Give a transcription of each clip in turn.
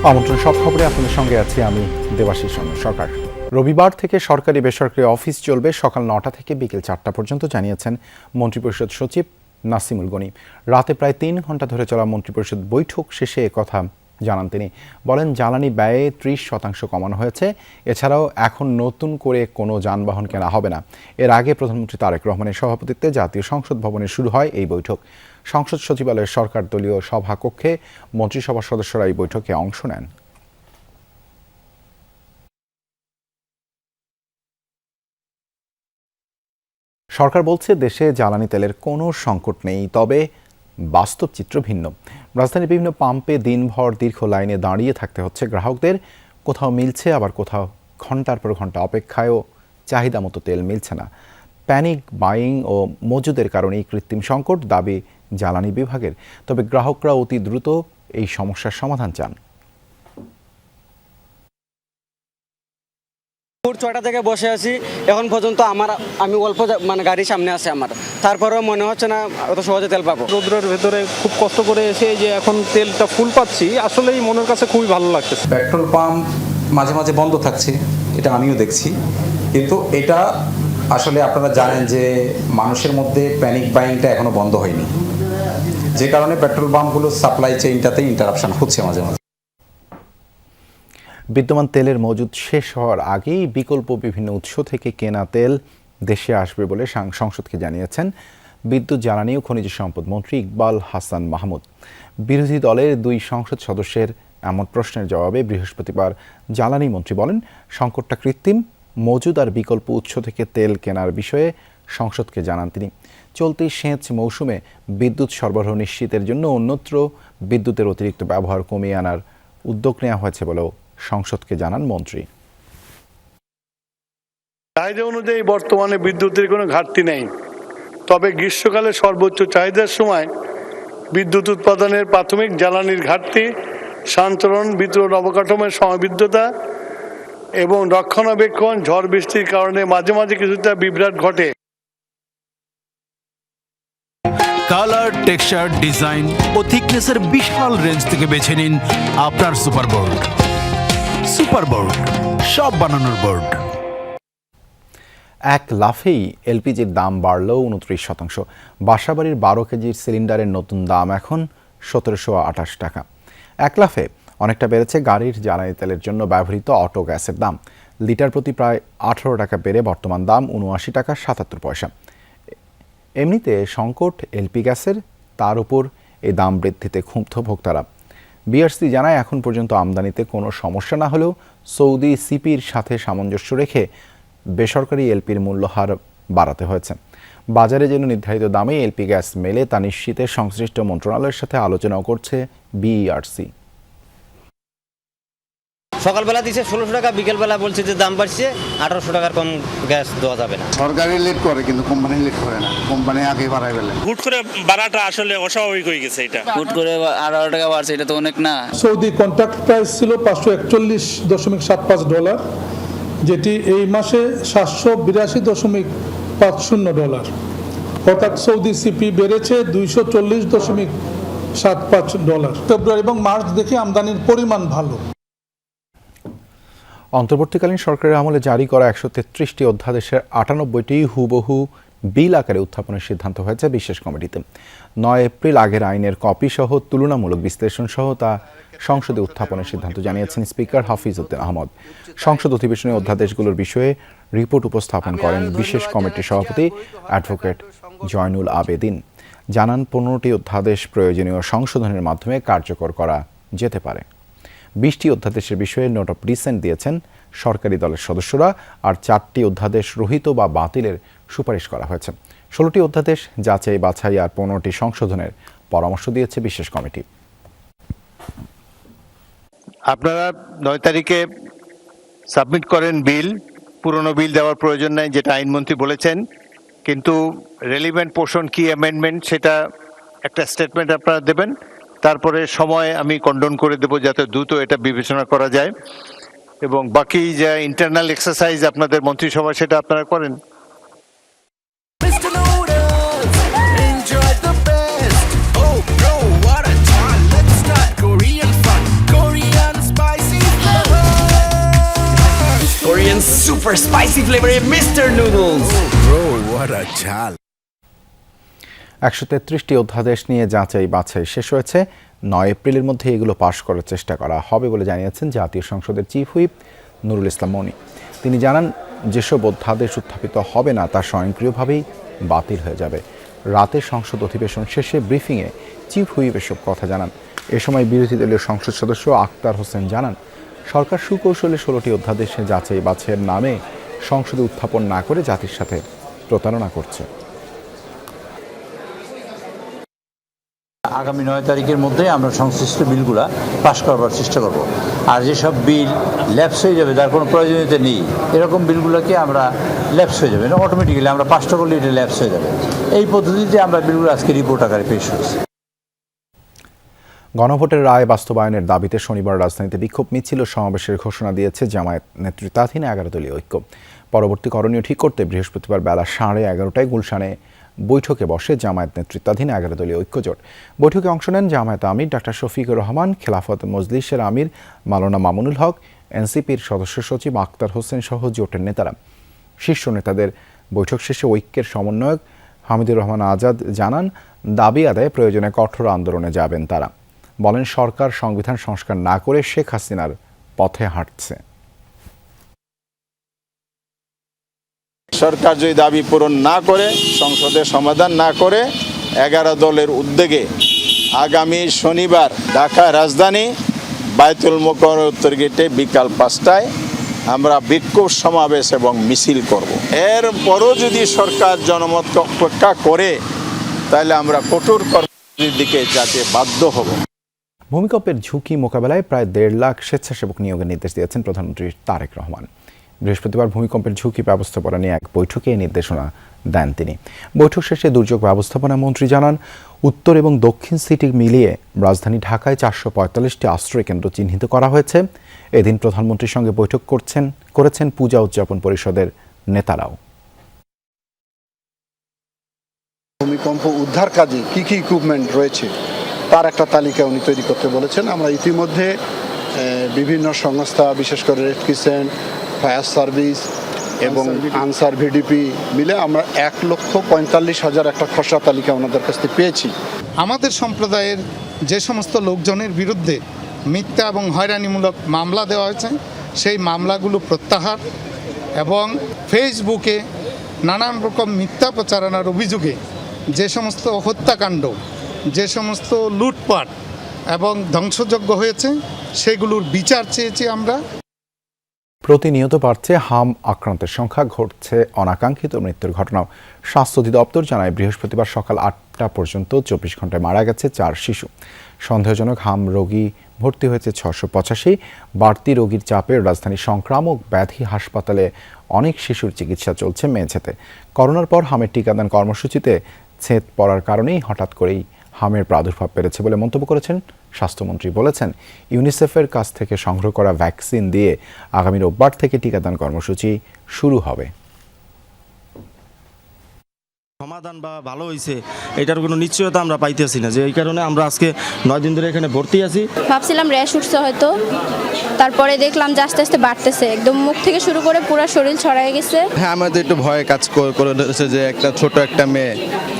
আমন্ত্রণ সব খবরে আপনাদের সঙ্গে আছি আমি দেবাশিস সরকার। রবিবার থেকে সরকারি বেসরকারি অফিস চলবে সকাল 9টা থেকে বিকেল 4টা পর্যন্ত জানিয়েছেন মন্ত্রিপরিষদ সচিব নাসিমুল গনি। রাতে প্রায় 3 ঘন্টা ধরে চলা মন্ত্রিপরিষদ বৈঠক শেষে কথা জানান তিনি। বলেন, জ্বালানি ব্যয়ে 30% কমানো হয়েছে। এছাড়াও এখন নতুন করে কোনো যানবাহন কেনা হবে না। এর আগে প্রধানমন্ত্রী তারেক রহমানের সভাপতিত্বে জাতীয় সংসদ ভবনে শুরু হয় এই বৈঠক। সংসদ সচিবালয়ের সরকার দলীয় সভাকক্ষে মন্ত্রিসভার সদস্যরা এই বৈঠকে অংশ নেন। সরকার বলছে দেশে জ্বালানি তেলের কোনো সংকট নেই, তবে বাস্তব চিত্র ভিন্ন। রাজধানীর বিভিন্ন পাম্পে দিনভর দীর্ঘ লাইনে দাঁড়িয়ে থাকতে হচ্ছে গ্রাহকদের। কোথাও মিলছে, আবার কোথাও ঘন্টার পর ঘন্টা অপেক্ষায়ও চাহিদা মতো তেল মিলছে না। প্যানিক বাইং ও মজুদের কারণেই কৃত্রিম সংকট, দাবি জ্বালানি বিভাগের। তবে গ্রাহকরা অতি দ্রুত এই সমস্যার সমাধান চান। ভোর 6টা থেকে বসে আছি, এখন পর্যন্ত আমি অল্প গাড়ির সামনে আছে আমার, তারপরেও মনে হচ্ছে না অত সহজে তেল পাবো। রোদ্রের ভেতরে খুব কষ্ট করে এসে যে এখন তেলটা ফুল পাচ্ছি, আসলেই মনের কাছে খুবই ভালো লাগতেছে। পেট্রোল পাম্প মাঝে মাঝে বন্ধ থাকছে, এটা আমিও দেখছি, কিন্তু এটা আসলে আপনারা জানেন যে মানুষের মধ্যে প্যানিক বাইংটা এখনো বন্ধ হয়নি, যে কারণে পেট্রোল পাম্পগুলোর সাপ্লাই চেইনটাতে ইন্টারাপশন হচ্ছে মাঝে মাঝে। বিদ্যমান তেলের মজুদ শেষ হওয়ার আগেই বিকল্প বিভিন্ন উৎস থেকে কেনা তেল দেশে আসবে বলে সংসদকে জানিয়েছেন বিদ্যুৎ, জ্বালানি ও খনিজ সম্পদ মন্ত্রী ইকবাল হাসান মাহমুদ। বিরোধী দলের 2 সংসদ সদস্যের এমন প্রশ্নের জবাবে বৃহস্পতিবার জ্বালানি মন্ত্রী বলেন, সংকটটা কৃত্রিম। মজুদ আর বিকল্প উৎস থেকে তেল কেনার বিষয়ে সংসদকে জানান তিনি। চলতি সেচ মৌসুমে বিদ্যুৎ সরবরাহ নিশ্চিতের জন্য অন্যত্র বিদ্যুতের অতিরিক্ত ব্যবহার কমিয়ে আনার উদ্যোগ নেওয়া হয়েছে বলেও সংসদকে জানান মন্ত্রী। চাহিদা অনুযায়ী বর্তমানে বিদ্যুতের কোনো ঘাটতি নেই, তবে গ্রীষ্মকালে সর্বোচ্চ চাহিদার সময় বিদ্যুৎ উৎপাদনের প্রাথমিক জ্বালানির ঘাটতি, সঞ্চালন বিতরণ অবকাঠামোর সমবিদ্যতা এবং রক্ষণাবেক্ষণ, ঝড় বৃষ্টির কারণে মাঝে মাঝে কিছুটা বিভ্রাট ঘটে। কালার, টেক্সচার, ডিজাইন ও থিকনেসের বিশাল রেঞ্জ থেকে বেছে নিন আপনার সুপারবোর্ড। সুপারবোর্ড, সব বানানোর বোর্ড। এক লাফেই এলপিজির দাম বাড়ল 29%। বাসাবাড়ির 12 কেজির সিলিন্ডারের নতুন দাম এখন 1728 টাকা। এক লাফে অনেকটা বেড়েছে গাড়ির জ্বালানি তেলের জন্য ব্যবহৃত অটো গ্যাসের দাম। লিটার প্রতি প্রায় 18 টাকা বেড়ে বর্তমান দাম 79 টাকা 77 পয়সা। এমনিতে সংকট এলপি গ্যাসের, তার উপর এই দাম বৃদ্ধিতে ক্ষুব্ধ ভোক্তারা। বিআরসি জানায়, এখন পর্যন্ত আমদানিতে কোনো সমস্যা না হলেও সৌদি সিপির সাথে সামঞ্জস্য রেখে বেসরকারি এলপির মূল্যহার বাড়াতে হয়েছে। বাজারে যেন নির্ধারিত দামে এলপি গ্যাস মেলে তা নিশ্চিতে সংশ্লিষ্ট মন্ত্রণালয়ের সাথে আলোচনাও করছে বিইআরসি। সকালবেলা দিচ্ছে 1600 টাকা, বিকেলবেলা বলছে যে দাম বাড়ছে 1800 টাকার কম গ্যাস দেওয়া যাবে না। সরকারি লেট করে কিন্তু কোম্পানি লেট করে না, কোম্পানি আগে বাড়াই ফেলে। হুট করে বাড়াটা আসলে অস্বাভাবিক হয়ে গেছে। এটা হুট করে 18 টাকা বাড়ছে, এটা তো অনেক না। সৌদি কন্ট্রাক্ট প্রাইস ছিল $541.75, যেটি এই মাসে $782.50। অর্থাৎ সৌদি সিপি বেড়েছে $240.75। ফেব্রুয়ারি এবং মার্চ দেখে আমদানির পরিমাণ ভালো। অন্তর্বর্তীকালীন সরকারের আমলে জারি করা 133টি অধ্যাদেশের 98টি হুবহু বিল আকারে উত্থাপনের সিদ্ধান্ত হয়েছে বিশেষ কমিটিতে। 9 এপ্রিল আগের আইনের কপি সহ তুলনামূলক বিশ্লেষণ সহ তা সংসদে উত্থাপনের সিদ্ধান্ত জানিয়েছেন স্পিকার হাফিজ উদ্দিন আহমদ। সংসদ অধিবেশনে অধ্যাদেশগুলোর বিষয়ে রিপোর্ট উপস্থাপন করেন বিশেষ কমিটির সভাপতি অ্যাডভোকেট জয়নুল আবেদিন। জানান, 15টি অধ্যাদেশ প্রয়োজনীয় সংশোধনের মাধ্যমে কার্যকর করা যেতে পারে। 20টি অধ্যাদেশের বিষয়ে নোট অফ ডিসেন্ট দিয়েছেন সরকারি দলের সদস্যরা, আর 4টি অধ্যাদেশ রহিত বা বাতিলের সুপারিশ করা হয়েছে। 16টি অধ্যাদেশ যাচাই বাছাই আর 15টি সংশোধনের পরামর্শ দিয়েছে বিশেষ কমিটি। আপনারা 9 তারিখে সাবমিট করেন বিল। পুরনো বিল দেওয়ার প্রয়োজন নাই, যেটা আইনমন্ত্রী বলেছেন, কিন্তু রেলিভেন্ট পোর্শন কি অ্যামেন্ডমেন্ট সেটা একটা স্টেটমেন্ট আপনারা দেবেন। তারপরে সময় আমি কন্ডোন করে দেব যাতে দ্রুত এটা বিবেচনা করা যায়, এবং বাকি যে ইন্টারনাল এক্সারসাইজ আপনাদের মন্ত্রিসভা সেটা আপনারা করেন। সুপার স্পাইসি ফ্লেভারে mister noodles. Bro what a ঝাল। 133টি অধ্যাদেশ নিয়ে যাচাই বাছাই শেষ হয়েছে। 9 এপ্রিলের মধ্যে এগুলো পাশ করার চেষ্টা করা হবে বলে জানিয়েছেন জাতীয় সংসদের চিফ হুইপ নুরুল ইসলাম মনি। তিনি জানান, যেসব অধ্যাদেশ উত্থাপিত হবে না তা স্বয়ংক্রিয়ভাবেই বাতিল হয়ে যাবে। রাতে সংসদ অধিবেশন শেষে ব্রিফিংয়ে চিফ হুইপ এসব কথা জানান। এ সময় বিরোধী দলীয় সংসদ সদস্য আক্তার হোসেন জানান, সরকার সুকৌশলে 16টি অধ্যাদেশে যাচাই বাছাইয়ের নামে সংসদে উত্থাপন না করে জাতির সাথে প্রতারণা করছে। আগামী 9 তারিখের মধ্যে আমরা সংশ্লিষ্ট বিলগুলা পাশ করবার চেষ্টা করব। আর যেসব বিল ল্যাপস হয়ে যাবে, যার কোনো প্রয়োজনীয়তা নেই, এরকম বিলগুলোকে আমরা ল্যাপস হয়ে যাবে, অটোমেটিক্যালি আমরা পাশটা করলে এটা ল্যাপস হয়ে যাবে। এই পদ্ধতিতে আমরা বিলগুলো আজকে রিপোর্ট আকারে পেশ করেছি। গণভোটের রায় বাস্তবায়নের দাবিতে শনিবার রাজধানীতে বিক্ষোভ মিছিল ও সমাবেশের ঘোষণা দিয়েছে জামায়াত নেতৃত্বাধীন 11 দলীয় ঐক্য। পরবর্তী করণীয় ঠিক করতে বৃহস্পতিবার বেলা 11:30টায় গুলশানে বৈঠকে বসে জামায়াত নেতৃত্বাধীন 11 দলীয় ঐক্যজোট। বৈঠকে অংশ নেন জামায়াত আমির ডাক্তার শফিকুর রহমান, খেলাফত মজলিসের আমির মাওলানা মামুনুল হক, এনসিপির সদস্য সচিব আক্তার হোসেন সহ জোটের নেতারা। শীর্ষ নেতাদের বৈঠক শেষে ঐক্যের সমন্বয়ক হামিদুর রহমান আজাদ জানান, দাবি আদায়ে প্রয়োজনে কঠোর আন্দোলনে যাবেন তারা। বলেন, সরকার সংবিধান সংস্কার না করে শেখ হাসিনার পথে হাঁটছে। সরকার যদি দাবি পূরণ না করে, সংসদে সমাধান না করে, 11 দলের উদ্যোগে আগামী শনিবার ঢাকা রাজধানী বায়তুল মোকাররমের উত্তর গেটে বিকাল 5টায় আমরা বিক্ষোভ সমাবেশ এবং মিছিল করব। এরপরও যদি সরকার জনমতকে উপেক্ষা করে, তাহলে আমরা কঠোর কর্মসূচির দিকে যেতে বাধ্য হব। ভূমিকম্পের ঝুঁকি মোকাবেলায় প্রায় 1.5 লাখ স্বেচ্ছাসেবক নিয়োগের নির্দেশ দিয়েছেন প্রধানমন্ত্রী তারেক রহমান। বৃহস্পতিবার ভূমিকম্পের ঝুঁকি ব্যবস্থাপনা নিয়ে এক বৈঠকে এই নির্দেশনা দেন তিনি। বৈঠক শেষে দুর্যোগ ব্যবস্থাপনা মন্ত্রী জানান, উত্তর এবং দক্ষিণ সিটি মিলিয়ে রাজধানী ঢাকায় 445টি আশ্রয় কেন্দ্র চিহ্নিত করা হয়েছে। এদিন প্রধানমন্ত্রীর সঙ্গে বৈঠক করেছেন পূজা উদযাপন পরিষদের নেতারাও। ভূমিকম্প উদ্ধার কাজে কি কি ইকুইপমেন্ট রয়েছে তার একটা তালিকা উনি তৈরি করতে বলেছেন। আমরা ইতিমধ্যে বিভিন্ন সংস্থা, বিশেষ করে রেড ক্রিসেন্ট, ফায়ার সার্ভিস এবং আনসার ভিডিপি মিলে আমরা 1,45,000 একটা খসড়া তালিকা ওনাদের কাছ থেকে পেয়েছি। আমাদের সম্প্রদায়ের যে সমস্ত লোকজনের বিরুদ্ধে মিথ্যা এবং হয়রানিমূলক মামলা দেওয়া হয়েছে, সেই মামলাগুলো প্রত্যাহার এবং ফেসবুকে নানান রকম মিথ্যা প্রচারণার অভিযোগে যে সমস্ত হত্যাকাণ্ড, যে সমস্ত লুটপাট এবং ধ্বংসযজ্ঞ হয়েছে, সেগুলোর বিচার চেয়েছি আমরা। প্রতিনিয়ত বাড়ছে হাম আক্রান্তের সংখ্যা, ঘটছে অনাকাঙ্ক্ষিত মৃত্যুর ঘটনাও। স্বাস্থ্য অধিদপ্তর জানায়, বৃহস্পতিবার সকাল 8টা পর্যন্ত 24 ঘন্টায় মারা গেছে 4 শিশু। সন্দেহজনক হাম রোগী ভর্তি হয়েছে 685। বাড়তি রোগীর চাপে রাজধানীর সংক্রামক ব্যাধি হাসপাতালে অনেক শিশুর চিকিৎসা চলছে মেঝেতে। করোনার পর হামের টিকাদান কর্মসূচিতে ছেদ পড়ার কারণেই হঠাৎ করেই হামের প্রাদুর্ভাব বেড়েছে বলে মন্তব্য করেছেন স্বাস্থ্যমন্ত্রী। বলেছেন, ইউনিসেফের কাছ থেকে সংগ্রহ করা ভ্যাকসিন দিয়ে আগামী রোববার থেকে টিকাদান কর্মসূচি শুরু হবে। সমাধান বা ভালো হয়েছে এটার কোনো নিশ্চয়তা আমরা পাইতেছি না, যে এই কারণে আমরা আজকে 9 দিন ধরে এখানে ভর্তি আছি। ভাবছিলাম র্যাশ উঠছে হয়তো, তারপরে দেখলাম যে আস্তে আস্তে বাড়তেছে, একদম মুখ থেকে শুরু করে পুরো শরীর ছড়ায় গেছে। হ্যাঁ, আমাদের একটু ভয় কাজ করে ধরেছে যে একটা ছোট একটা মেয়ে,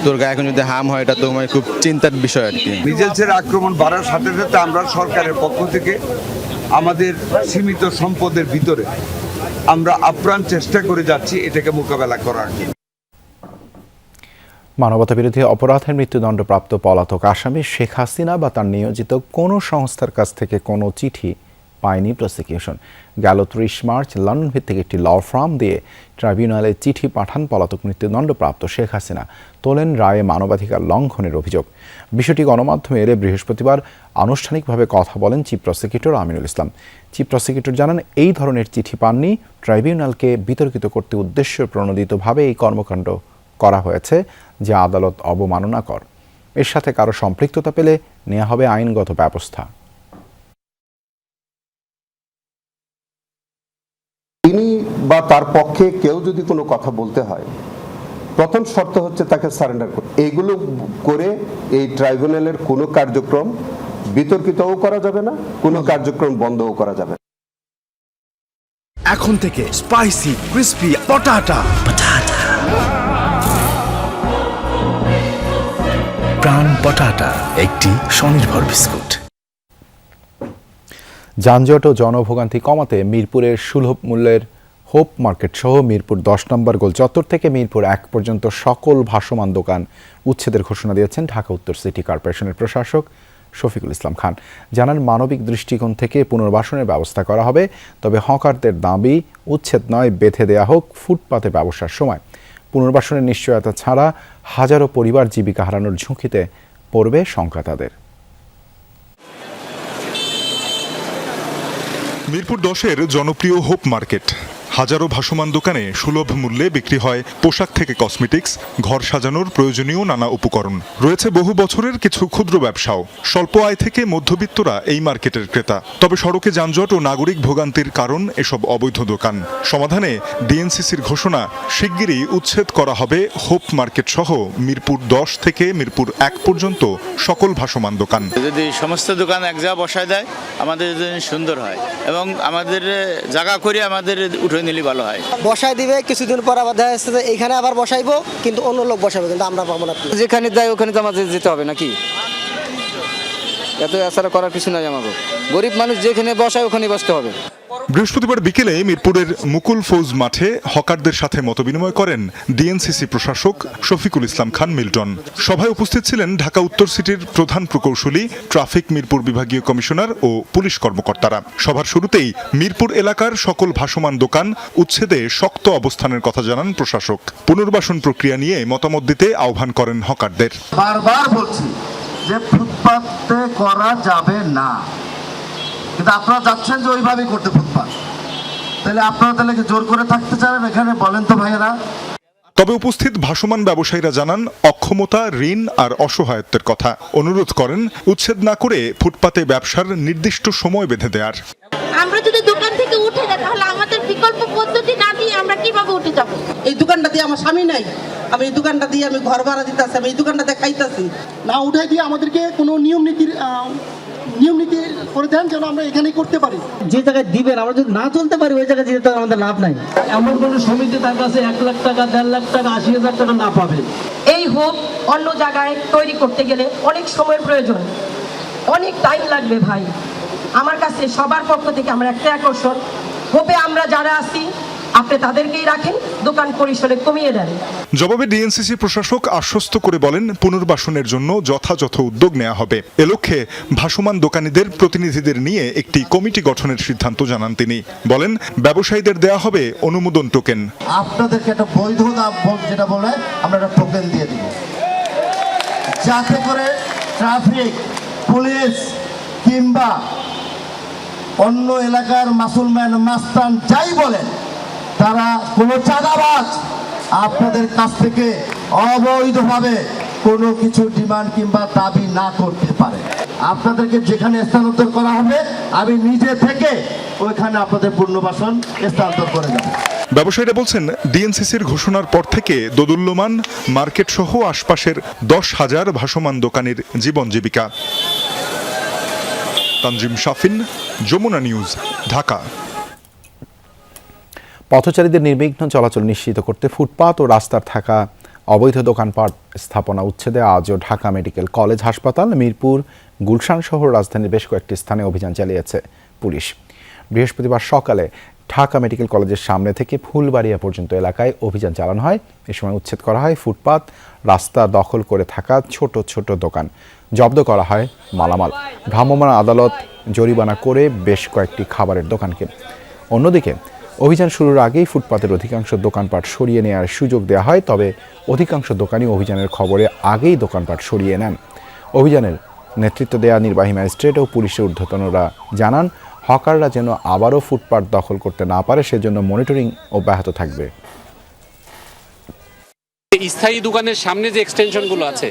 তোর গায়ে এখন যদি হাম হয়, এটা তো মানে খুব চিন্তার বিষয় আর কি। মিজেলসের আক্রমণ বাড়ার সাথে সাথে আমরা সরকারের পক্ষ থেকে আমাদের সীমিত সম্পদের ভিতরে আমরা আপ্রাণ চেষ্টা করে যাচ্ছি এটাকে মোকাবেলা করার জন্য। মানবতাবিরোধী অপরাধের মৃত্যুদণ্ডপ্রাপ্ত পলাতক আসামি শেখ হাসিনা বা তার নিয়োজিত কোনো সংস্থার কাছ থেকে কোনো চিঠি পায়নি প্রসিকিউশন। গেল 30 মার্চ লন্ডন ভিত্তিক একটি ল ফার্ম দিয়ে ট্রাইব্যুনালে চিঠি পাঠান পলাতক মৃত্যুদণ্ডপ্রাপ্ত শেখ হাসিনা। তোলেন রায়ে মানবাধিকার লঙ্ঘনের অভিযোগ। বিষয়টি গণমাধ্যমে এলে বৃহস্পতিবার আনুষ্ঠানিকভাবে কথা বলেন chief prosecutor Aminul Islam. Chief prosecutor জানান, এই ধরনের চিঠি পাননি, ট্রাইব্যুনালকে বিতর্কিত করতে উদ্দেশ্য প্রণোদিতভাবে এই কর্মকাণ্ড করা হয়েছে, যা আদালত অবমাননাকর। এর সাথে কারো সম্পৃক্ততা পেলে নেওয়া হবে আইনগত ব্যবস্থা। তিনি বা তার পক্ষে কেউ যদি কোনো কথা বলতে হয়, প্রথম শর্ত হচ্ছে তাকে সারেন্ডার করতে। এইগুলো করে এই ট্রাইব্যুনালের কোনো কার্যক্রম বিতর্কিতও করা যাবে না, কোনো কার্যক্রম বন্ধও করা যাবে না। এখন থেকে স্পাইসি ক্রিস্পি পটাটা প্রাণ পটাটা একটি স্বনির্ভর বিস্কুট। যানজট ও জনভোগান্তি কমাতে মিরপুরের সুলভ মূল্যের হোপ মার্কেট সহ মিরপুর 10 নম্বর গোল চত্বর থেকে মিরপুর 1 পর্যন্ত সকল ভাসমান দোকান উচ্ছেদের ঘোষণা দিয়েছেন ঢাকা উত্তর সিটি কর্পোরেশনের প্রশাসক শফিকুল ইসলাম খান। জানান, মানবিক দৃষ্টিকোণ থেকে পুনর্বাসনের ব্যবস্থা করা হবে, তবে হকারদের দাবি উচ্ছেদ নয়, বেঁধে দেয়া হোক ফুটপাতে ব্যবসার সময়। পুনর্বাসনের নিশ্চয়তা ছাড়া হাজারো পরিবার জীবিকা হারানোর ঝুঁকিতে পড়বে শঙ্কা তাদের। মিরপুর 10-এর জনপ্রিয় হোপ মার্কেট। হাজারো ভাসমান দোকানে সুলভ মূল্যে বিক্রি হয় পোশাক থেকে কসমেটিক্স, ঘর সাজানোর প্রয়োজনীয় নানা উপকরণ। রয়েছে বহু বছরের কিছু ক্ষুদ্র ব্যবসাও। স্বল্প আয় থেকে মধ্যবিত্তরা এই মার্কেটের ক্রেতা। তবে সড়কে যানজট ও নাগরিক ভোগান্তির কারণ এসব অবৈধ দোকান। সমাধানে ডিএনসিসির ঘোষণা, শিগগিরই উচ্ছেদ করা হবে হোপ মার্কেট সহ মিরপুর 10 থেকে মিরপুর 1 পর্যন্ত সকল ভাসমান দোকান। যদি সমস্ত দোকান এক জায়গা বসায় দেয় আমাদের জন্য সুন্দর হয় এবং আমাদের জায়গা করে আমাদের উঠে নিলে ভালো হয়। বসায় দিবে, কিছুদিন পর আবার দেখা যাচ্ছে যে এইখানে আবার বসাইবো, কিন্তু অন্য লোক বসাবে, কিন্তু আমরা পাবো না। যেখানে দেয় ওখানে তো আমাদের যেতে হবে নাকি? এত আশা করার কিছু নাই, আমাকে গরিব মানুষ যেখানে বসায় ওখানে বসতে হবে। বৃহস্পতিবার বিকেলে মিরপুরের মুকুল ফৌজ মাঠে হকারদের সাথে মতবিনিময় করেন ডিএনসিসি প্রশাসক শফিকুল ইসলাম খান মিল্টন। সভায় উপস্থিত ছিলেন ঢাকা উত্তর সিটির প্রধান প্রকৌশলী, ট্রাফিক মিরপুর বিভাগীয় কমিশনার ও পুলিশ কর্মকর্তারা। সভার শুরুতেই মিরপুর এলাকার সকল ভাসমান দোকান উচ্ছেদে শক্ত অবস্থানের কথা জানান প্রশাসক। পুনর্বাসন প্রক্রিয়া নিয়ে মতামত দিতে আহ্বান করেন হকারদের। বারবার বলছি যে ফুটপাতে করা যাবে না, কিন্তু আপনারা যাচ্ছেন যে ওইভাবেই করতে ফুটপাত। তাহলে আপনারা তাহলে কি জোর করে থাকতে চান এখানে? বলেন তো ভাইয়েরা। তবে উপস্থিত ভাসমান ব্যবসায়ীরা জানান, অক্ষমতা, ঋণ আর অসহায়ত্বের কথা। অনুরোধ করেন উচ্ছেদ না করে ফুটপাতে ব্যবসার নির্দিষ্ট সময় বেঁধে দেওয়ার। আমরা যদি দোকান থেকে উঠে যাই তাহলে আমাদের বিকল্প পদ্ধতি না দিয়ে আমরা কিভাবে উঠে যাব? এই দোকানটা দিয়ে আমার স্বামী নাই, আমি এই দোকানটা দিয়ে আমি ঘর ভাড়া দিতেছি, আমি এই দোকানটাতে খাইতেছি। না উঠাই দিয়ে আমাদেরকে কোনো নিয়ম নীতি করে দেন যেন আমরা এখানেই করতে পারি। যে জায়গায় দিবেন আমরা যদি না চলতে পারি ওই জায়গায় যেতে আমাদের লাভ নাই। এমন কোনো সমিতি তার কাছে 1 লাখ টাকা, 1.5 লাখ টাকা, 80,000 টাকা না পাবে। এই হোপ অন্য জায়গায় তৈরি করতে গেলে অনেক সময়ের প্রয়োজন, অনেক টাইম লাগবে ভাই। আমার কাছে সবার পক্ষ থেকে আমরা একটা আকর্ষণ, হোপে আমরা যারা আছি আপনি তাদেরকেই রাখেন, দোকান পরিসরে কমিয়ে দেন। জবাবে ডিএনসিসি প্রশাসক আশ্বস্ত করে বলেন, পুনর্বাসনের জন্য যথাযথ উদ্যোগ নেওয়া হবে। এ লক্ষ্যে ভাসমান দোকানীদের প্রতিনিধিদের নিয়ে একটি কমিটি গঠনের সিদ্ধান্ত জানান তিনি। বলেন, ব্যবসায়ীদের দেয়া হবে অনুমোদন টোকেন। আপনাদেরকে একটা বৈধ দাম যেটা বলে আমরা একটা টোকেন দিয়ে দিব, যাতে করে ট্রাফিক পুলিশ কিংবা অন্য এলাকার মাসুলম্যান মাস্তান যাই বলেন, তারা কোনো চাঁদাবাজ আপনাদের কাছ থেকে অবৈধভাবে কোনো কিছু ডিমান্ড কিংবা দাবি না করতে পারে। আপনাদেরকে যেখানে স্থানান্তর করা হবে আমি নিজে থেকে ওইখানে আপনাদের পুনর্বাসন স্থানান্তর করে দেব। ব্যবসায়ীরা বলছেন, ডিএনসিসির ঘোষণার পর থেকে দোদুল্যমান মার্কেট সহ আশপাশের 10,000 ভাসমান দোকানের জীবন জীবিকা। তানজিম শাফিন, যমুনা নিউজ, ঢাকা। পথচারীদের নির্বিঘ্ন চলাচল নিশ্চিত করতে ফুটপাত ও রাস্তার থাকা অবৈধ দোকানপাট স্থাপনা উচ্ছেদে আজও ঢাকা মেডিকেল কলেজ হাসপাতাল, মিরপুর, গুলশান সহ রাজধানীর বেশ কয়েকটি স্থানে অভিযান চালিয়েছে পুলিশ। বৃহস্পতিবার সকালে ঢাকা মেডিকেল কলেজের সামনে থেকে ফুলবাড়িয়া পর্যন্ত এলাকায় অভিযান চালানো হয়। এ সময় উচ্ছেদ করা হয় ফুটপাত, রাস্তা দখল করে থাকা ছোট ছোট দোকান, জব্দ করা হয় মালামাল। ভ্রাম্যমাণ আদালত জরিমানা করে বেশ কয়েকটি খাবারের দোকানকে। অন্যদিকে অভিযান শুরুর আগেই ফুটপাতের অধিকাংশ দোকানপাট সরিয়ে নেওয়ার সুযোগ দেওয়া হয়, তবে অধিকাংশ দোকানই অভিযানের খবরে আগেই দোকানপাট সরিয়ে নেন। অভিযানের নেতৃত্ব দেওয়া নির্বাহী ম্যাজিস্ট্রেট ও পুলিশের ঊর্ধ্বতনরা জানান, হকাররা যেন আবারও ফুটপাত দখল করতে না পারে সেজন্য মনিটরিং অব্যাহত থাকবে। স্থায়ী দোকানের সামনে যে এক্সটেনশনগুলো আছে,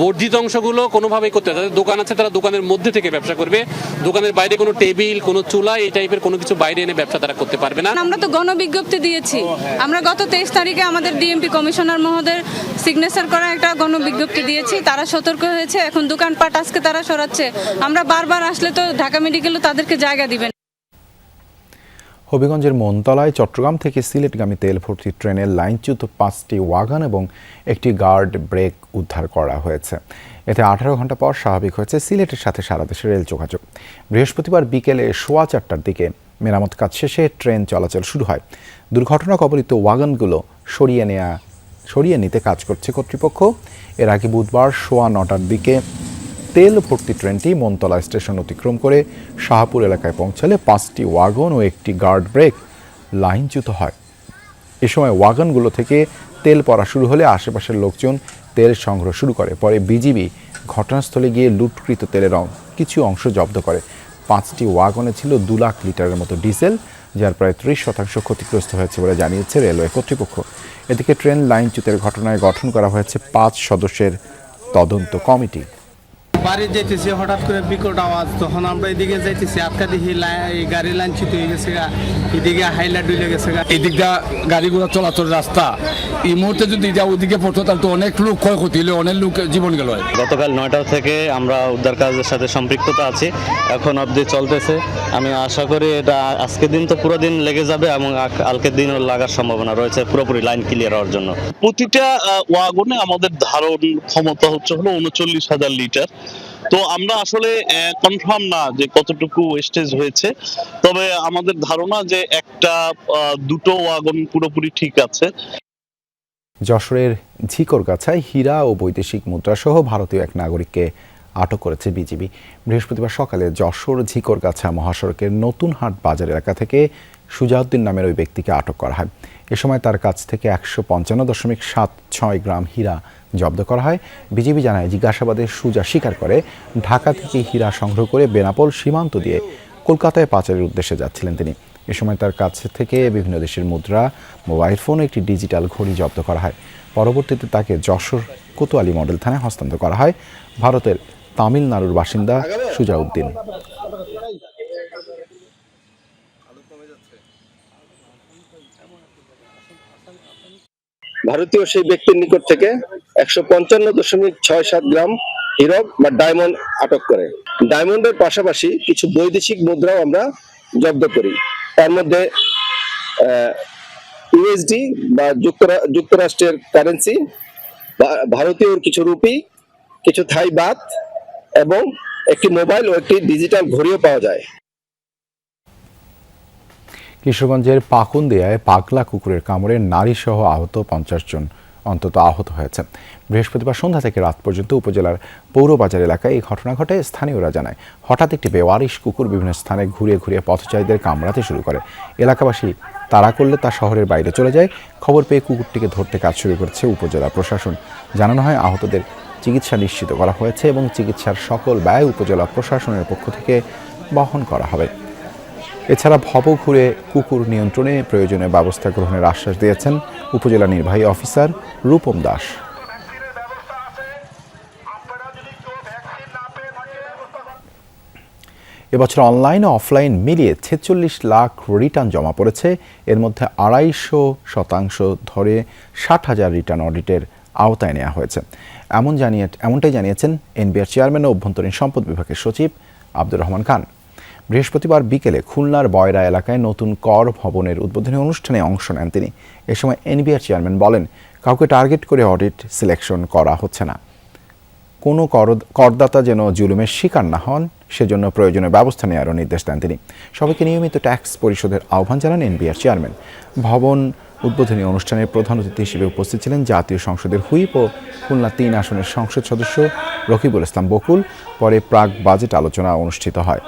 বর্ধিত অংশগুলো কোনোভাবেই করতে হবে। যাদের দোকান আছে তারা দোকানের মধ্যে থেকে ব্যবসা করবে, দোকানের বাইরে কোনো টেবিল, কোনো চুলা, এই টাইপের কোনো কিছু বাইরে এনে ব্যবসা তারা করতে পারবে না। আমরা তো গণবিজ্ঞপ্তি দিয়েছি, আমরা গত 23 তারিখে আমাদের ডিএমপি কমিশনার মহোদয়ের সিগনেচার করা একটা গণবিজ্ঞপ্তি দিয়েছি, তারা সতর্ক হয়েছে। এখন দোকানপাট আজকে তারা সরাচ্ছে, আমরা বারবার আসলে তো ঢাকা মেডিকেলও তাদেরকে জায়গা দিবেন। হবিগঞ্জের মনতলায় চট্টগ্রাম থেকে সিলেটগামী তেল ভর্তি ট্রেনের লাইনচ্যুত 5টি ওয়াগন এবং একটি গার্ড ব্রেক উদ্ধার করা হয়েছে। এতে 18 ঘন্টা পর স্বাভাবিক হয়েছে সিলেটের সাথে সারা দেশের রেল যোগাযোগ। বৃহস্পতিবার বিকেলে 4:15টার দিকে মেরামত কাজ শেষে ট্রেন চলাচল শুরু হয়। দুর্ঘটনা কবলিত ওয়াগনগুলো সরিয়ে নিতে কাজ করছে কর্তৃপক্ষ। এর আগে বুধবার 9:15টার দিকে তেল ভর্তি ট্রেনটি মনতলা স্টেশন অতিক্রম করে শাহপুর এলাকায় পৌঁছালে 5টি ওয়াগন ও একটি গার্ড ব্রেক লাইনচ্যুত হয়। এ সময় ওয়াগনগুলো থেকে তেল পড়া শুরু হলে আশেপাশের লোকজন তেল সংগ্রহ শুরু করে। পরে বিজিবি ঘটনাস্থলে গিয়ে লুটকৃত তেলের কিছু অংশ জব্দ করে। 5টি ওয়াগনে ছিল 2 লাখ লিটারের মতো ডিজেল, যার প্রায় 30% ক্ষতিগ্রস্ত হয়েছে বলে জানিয়েছে রেলওয়ে কর্তৃপক্ষ। এদিকে ট্রেন লাইনচ্যুতের ঘটনায় গঠন করা হয়েছে 5 সদস্যের তদন্ত কমিটি। বাড়ি যাইতেছি, হঠাৎ করে বিকট আওয়াজ, তখন আমরা এদিকে যাইতেছি, আটকা দেখি গাড়ি লাইনচ্যুত হয়ে গেছে, এদিকে হাইলা ডুলে গেছে। এদিকটা গাড়িগুলো চলাচল রাস্তা, এই মুহূর্তে যদি যা ওদিকে পড়তো তাহলে তো অনেক লোক ক্ষয়ক্ষতি হলে অনেক লোক জীবন গেল। গতকাল 9টা থেকে আমরা উদ্ধার কাজের সাথে সম্পৃক্ততা আছি, এখন অবধি চলতেছে। আমি আশা করি এটা আজকের দিন তো পুরো দিন লেগে যাবে এবং কালকের দিনও লাগার সম্ভাবনা রয়েছে পুরোপুরি লাইন ক্লিয়ার হওয়ার জন্য। প্রতিটা ওয়াগনে আমাদের ধারণ ক্ষমতা হচ্ছে হলো 39,000 লিটার। তো আমরা আসলে কনফার্ম না যে কতটুকু ওয়েস্টেজ হয়েছে, তবে আমাদের ধারণা যে দুটো ওয়াগন পুরোপুরি ঠিক আছে। যশোরের ঝিকরগাছায় হীরা ও বৈদেশিক মুদ্রা সহ ভারতীয় এক নাগরিককে আটক করেছে বিজিবি। বৃহস্পতিবার সকালে যশোর ঝিকরগাছা মহাসড়কের নতুন হাট বাজার এলাকা থেকে সুজাউদ্দিন নামের ওই ব্যক্তিকে আটক করা হয়। এ সময় তার কাছ থেকে 155.76 গ্রাম হীরা জব্দ করা হয়। বিজিবি জানায়, জিজ্ঞাসাবাদে সুজা স্বীকার করে ঢাকা থেকে হীরা সংগ্রহ করে বেনাপোল সীমান্ত দিয়ে কলকাতায় পাচারের উদ্দেশ্যে যাচ্ছিলেন তিনি। এ সময় তার কাছ থেকে বিভিন্ন দেশের মুদ্রা, মোবাইল ফোন, একটি ডিজিটাল ঘড়ি জব্দ করা হয়। পরবর্তীতে তাকে যশোর কোতোয়ালি মডেল থানায় হস্তান্তর করা হয়। ভারতের তামিলনাড়ুর বাসিন্দা সুজাউদ্দিন। ভারতীয় সেই ব্যক্তির নিকট থেকে 155.67 গ্রাম হীরক বা ডায়মন্ড আটক করে। ডায়মন্ডের পাশাপাশি কিছু বৈদেশিক মুদ্রাও আমরা জব্দ করি। তার মধ্যে ইউএসডি বা যুক্তরাষ্ট্রের কারেন্সি, ভারতীয় কিছু রুপি, কিছু থাই বাত এবং একটি মোবাইল ও একটি ডিজিটাল ঘড়িও পাওয়া যায়। কিশোরগঞ্জের পাকুন্দিয়ায় পাগলা কুকুরের কামড়ে নারীসহ আহত 50 জন অন্তত আহত হয়েছে। বৃহস্পতিবার সন্ধ্যা থেকে রাত পর্যন্ত উপজেলার পৌরবাজার এলাকায় এই ঘটনা ঘটে। স্থানীয়রা জানায়, হঠাৎ একটি বেওয়ারিশ কুকুর বিভিন্ন স্থানে ঘুরিয়ে ঘুরিয়ে পথচারীদের কামড়াতে শুরু করে। এলাকাবাসী তাড়া করলে তা শহরের বাইরে চলে যায়। খবর পেয়ে কুকুরটিকে ধরতে কাজ শুরু করেছে উপজেলা প্রশাসন। জানানো হয়, আহতদের চিকিৎসা নিশ্চিত করা হয়েছে এবং চিকিৎসার সকল ব্যয় উপজেলা প্রশাসনের পক্ষ থেকে বহন করা হবে। এছাড়া ভব ঘুরে কুকুর নিয়ন্ত্রণে প্রয়োজনীয় ব্যবস্থা গ্রহণের আশ্বাস দিয়েছেন উপজেলা নির্বাহী অফিসার রূপম দাস। এবছর অনলাইন ও অফলাইন মিলিয়ে 46 লাখ রিটার্ন জমা পড়েছে। এর মধ্যে 250% ধরে 60,000 রিটার্ন অডিটের আওতায় নেওয়া হয়েছে। এমনটাই জানিয়েছেন এনবিআর চেয়ারম্যান ও অভ্যন্তরীণ সম্পদ বিভাগের সচিব আব্দুর রহমান খান। বৃহস্পতিবার বিকেলে খুলনার বয়রা এলাকায় নতুন কর ভবনের উদ্বোধনী অনুষ্ঠানে অংশ নেন তিনি। এ সময় এনবিআর চেয়ারম্যান বলেন, কাউকে টার্গেট করে অডিট সিলেকশন করা হচ্ছে না। কোনো করদাতা যেন জুলুমের শিকার না হন, সেজন্য প্রয়োজনীয় ব্যবস্থা নেওয়ারও নির্দেশ দেন তিনি। সবাইকে নিয়মিত ট্যাক্স পরিশোধের আহ্বান জানান এনবিআর চেয়ারম্যান। ভবন উদ্বোধনী অনুষ্ঠানের প্রধান অতিথি হিসেবে উপস্থিত ছিলেন জাতীয় সংসদের হুইপ ও খুলনা 3 আসনের সংসদ সদস্য রকিবুল ইসলাম বকুল। পরে প্রাক বাজেট আলোচনা অনুষ্ঠিত হয়।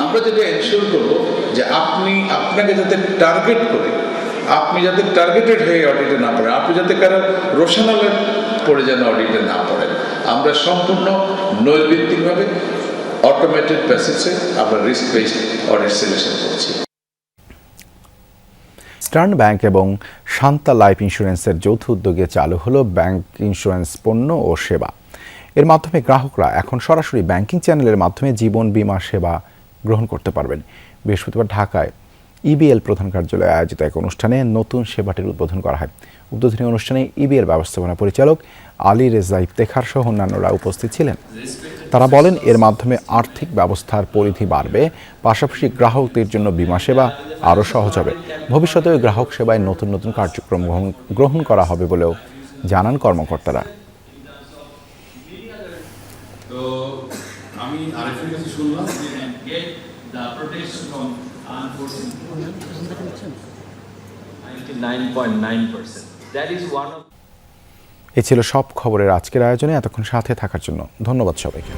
আমরা যেটা এনশিওর করবো যে আপনাকে যাতে টার্গেট করে, আপনি যাতে টার্গেটেড হয়ে অডিটে না পড়েন, আপনি যাতে কারো রোশনালে পড়ে যেন অডিটে না পড়েন। আমরা সম্পূর্ণ নৈর্ভিত্তিকভাবে অটোমেটেড বেসিসে আমরা রিস্ক বেসড অডিট সিলেকশন করছি। স্টার্ন ব্যাংক এবং শান্তা লাইফ ইন্স্যুরেন্সের যৌথ উদ্যোগে চালু হলো ব্যাংক ইন্স্যুরেন্স পণ্য ও সেবা। এর মাধ্যমে গ্রাহকরা এখন সরাসরি ব্যাংকিং চ্যানেলের মাধ্যমে জীবন বীমা সেবা গ্রহণ করতে পারবেন। বৃহস্পতিবার ঢাকায় ইবিএল প্রধান কার্যালয়ে আয়োজিত এক অনুষ্ঠানে নতুন সেবাটির উদ্বোধন করা হয়। উদ্বোধনী অনুষ্ঠানে ইবিএল ব্যবস্থাপনা পরিচালক আলী রেজা ইফতেখার সহ অন্যান্যরা উপস্থিত ছিলেন। তারা বলেন এর মাধ্যমে আর্থিক ব্যবস্থার পরিধি বাড়বে, পাশাপাশি গ্রাহকদের জন্য বীমা সেবা আরও সহজ হবে। ভবিষ্যতে গ্রাহক সেবায় নতুন নতুন কার্যক্রম গ্রহণ করা হবে বলেও জানান কর্মকর্তারা। তো আমি আরেফের কাছে শুনলাম যে get the protection from unforeseen 99.9%. That is one of এ ছিল সব খবরের আজকের আয়োজনে। এতক্ষণ সাথে থাকার জন্য ধন্যবাদ সবাইকে।